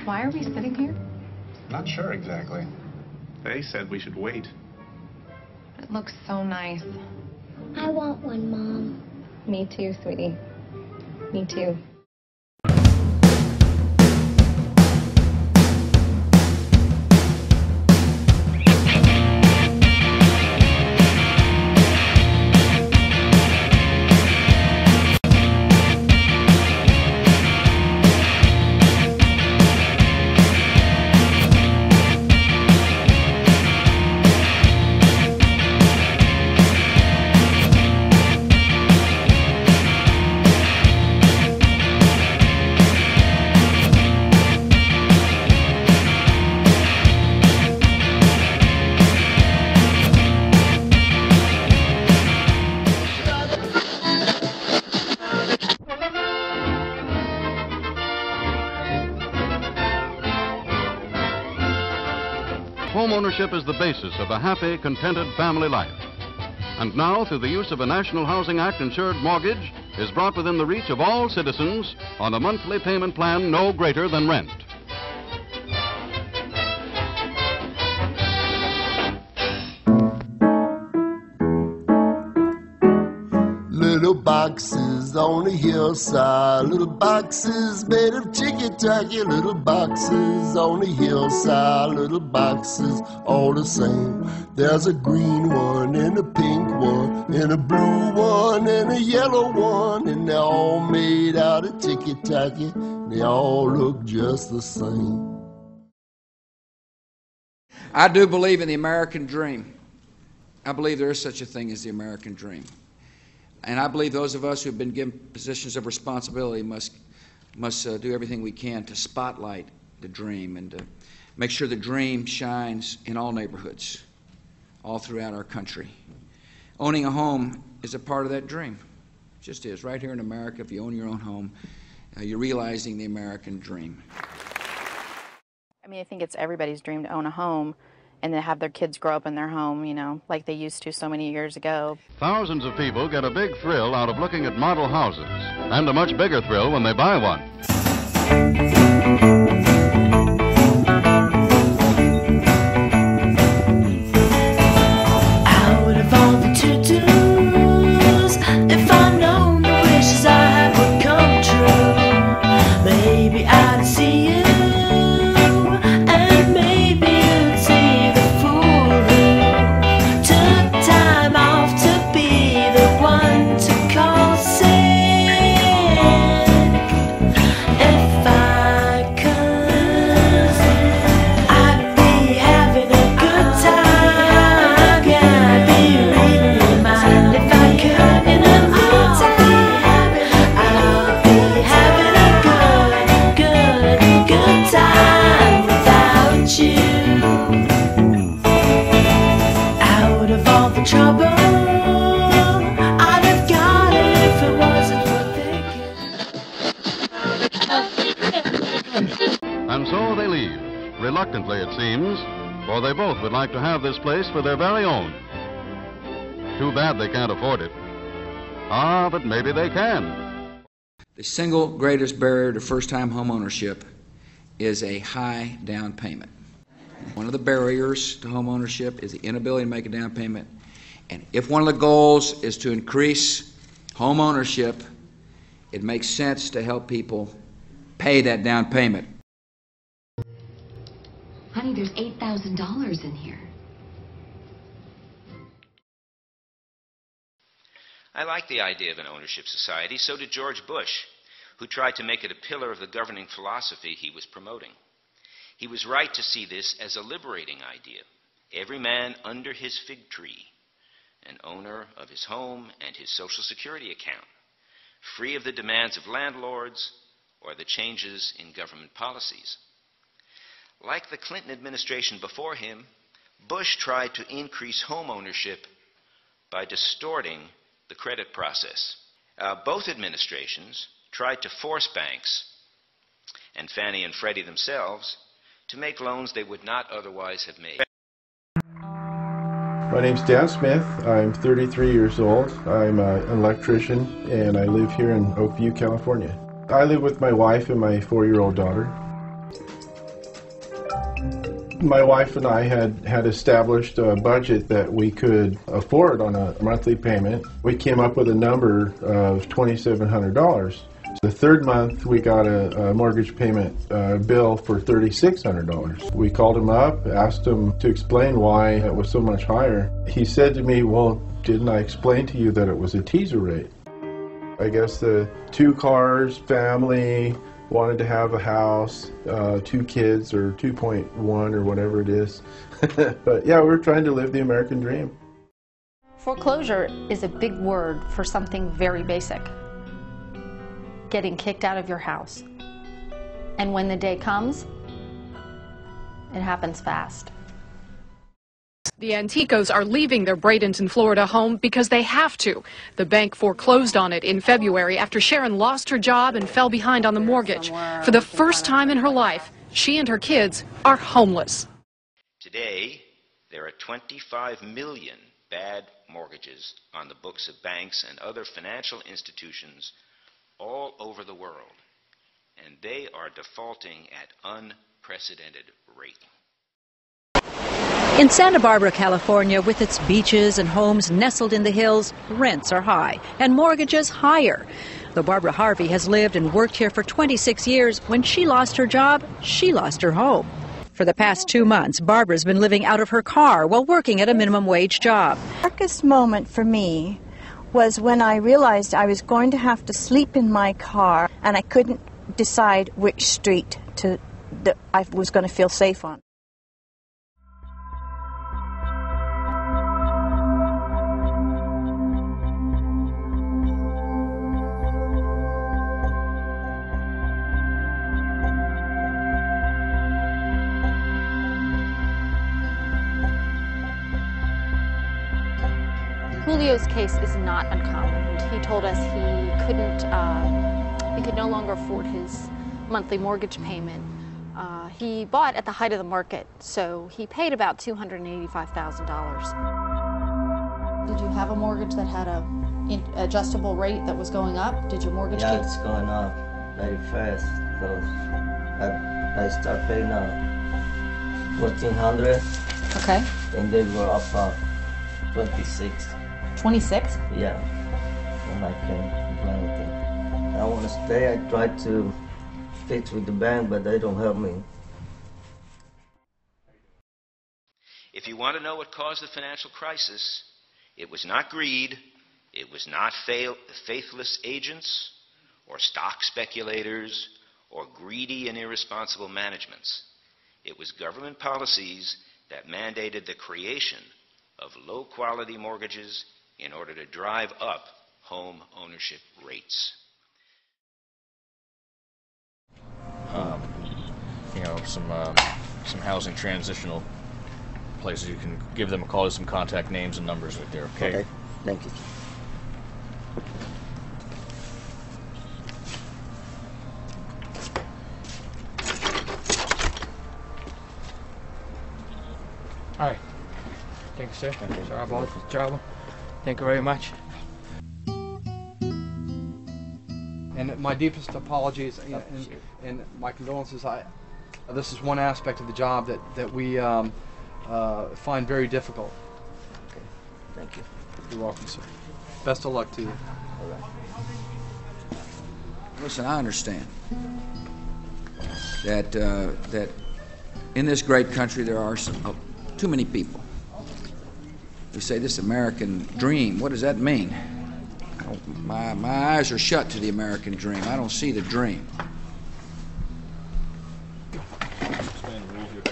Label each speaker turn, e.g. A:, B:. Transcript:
A: Why are we sitting here?
B: Not sure exactly.
C: They said we should wait.
A: It looks so nice.
D: I want one, Mom.
A: Me too, sweetie. Me too.
E: Homeownership is the basis of a happy, contented family life. And now, through the use of a National Housing Act insured mortgage, is brought within the reach of all citizens on a monthly payment plan no greater than rent.
F: Little boxes on the hillside, little boxes made of ticky-tacky, little boxes on the hillside, little boxes all the same. There's a green one and a pink one and a blue one and a yellow one, and they're all made out of ticky-tacky. They all look just the same.
G: I do believe in the American dream. I believe there is such a thing as the American dream. And I believe those of us who have been given positions of responsibility must do everything we can to spotlight the dream and to make sure the dream shines in all neighborhoods, all throughout our country. Owning a home is a part of that dream. It just is. Right here in America, if you own your own home, you're realizing the American dream.
H: I mean, I think it's everybody's dream to own a home and to have their kids grow up in their home, you know, like they used to so many years ago.
E: Thousands of people get a big thrill out of looking at model houses, and a much bigger thrill when they buy one.
I: I would have all the to-dos if I'd known the wishes I had would come true. Maybe I'd see you.
E: And so they leave, reluctantly it seems, for they both would like to have this place for their very own. Too bad they can't afford it. Ah, but maybe they can.
G: The single greatest barrier to first-time home ownership is a high down payment. One of the barriers to home ownership is the inability to make a down payment. And if one of the goals is to increase home ownership, it makes sense to help people pay that down payment.
J: Honey, there's $8,000 in here.
K: I like the idea of an ownership society. So did George Bush, who tried to make it a pillar of the governing philosophy he was promoting. He was right to see this as a liberating idea. Every man under his fig tree, an owner of his home and his Social Security account, free of the demands of landlords or the changes in government policies. Like the Clinton administration before him, Bush tried to increase home ownership by distorting the credit process. Both administrations tried to force banks, and Fannie and Freddie themselves, to make loans they would not otherwise have made.
L: My name's Dan Smith. I'm 33 years old. I'm an electrician, and I live here in Oakview, California. I live with my wife and my 4-year-old daughter. My wife and I had established a budget that we could afford on a monthly payment. We came up with a number of $2,700. The third month, we got a mortgage payment bill for $3,600. We called him up, asked him to explain why it was so much higher. He said to me, well, didn't I explain to you that it was a teaser rate? I guess the 2 cars, family, wanted to have a house, 2 kids, or 2.1 or whatever it is. But yeah, we're trying to live the American dream.
M: Foreclosure is a big word for something very basic. Getting kicked out of your house. And when the day comes, it happens fast.
N: The Anticos are leaving their Bradenton, Florida home because they have to. The bank foreclosed on it in February after Sharon lost her job and fell behind on the mortgage. For the first time in her life, she and her kids are homeless.
K: Today, there are 25 million bad mortgages on the books of banks and other financial institutions all over the world, and they are defaulting at unprecedented rate.
O: In Santa Barbara, California, with its beaches and homes nestled in the hills, rents are high and mortgages higher. Though Barbara Harvey has lived and worked here for 26 years, when she lost her job, she lost her home. For the past 2 months, Barbara's been living out of her car while working at a minimum wage job.
P: The darkest moment for me was when I realized I was going to have to sleep in my car and I couldn't decide which street I was going to feel safe on.
M: Julio's case is not uncommon. He told us he could no longer afford his monthly mortgage payment. He bought at the height of the market, so he paid about $285,000. Did you have a mortgage that had a adjustable rate that was going up? Did your mortgage
Q: Yeah, it's going up very fast. So I start paying $1,400.
M: Okay.
Q: And they were up 26.
M: 26?
Q: Yeah. And I can't do anything. I want to stay. I try to fix with the bank, but they don't help me.
K: If you want to know what caused the financial crisis, it was not greed, it was not faithless agents, or stock speculators, or greedy and irresponsible managements. It was government policies that mandated the creation of low-quality mortgages in order to drive up home ownership rates.
R: Some housing transitional places. You can give them a call. There's some contact names and numbers right there. Okay.
Q: Okay. Thank you.
S: All right. Thank you, sir. Sorry about the trouble. Thank you very much. And my deepest apologies and my condolences. This is one aspect of the job that we find very difficult.
Q: Okay. Thank you.
S: You're welcome, sir. Best of luck to you.
Q: All right.
G: Listen, I understand that in this great country there are too many people who say this American dream. What does that mean? My eyes are shut to the American dream. I don't see the dream.
R: Expand the rules here.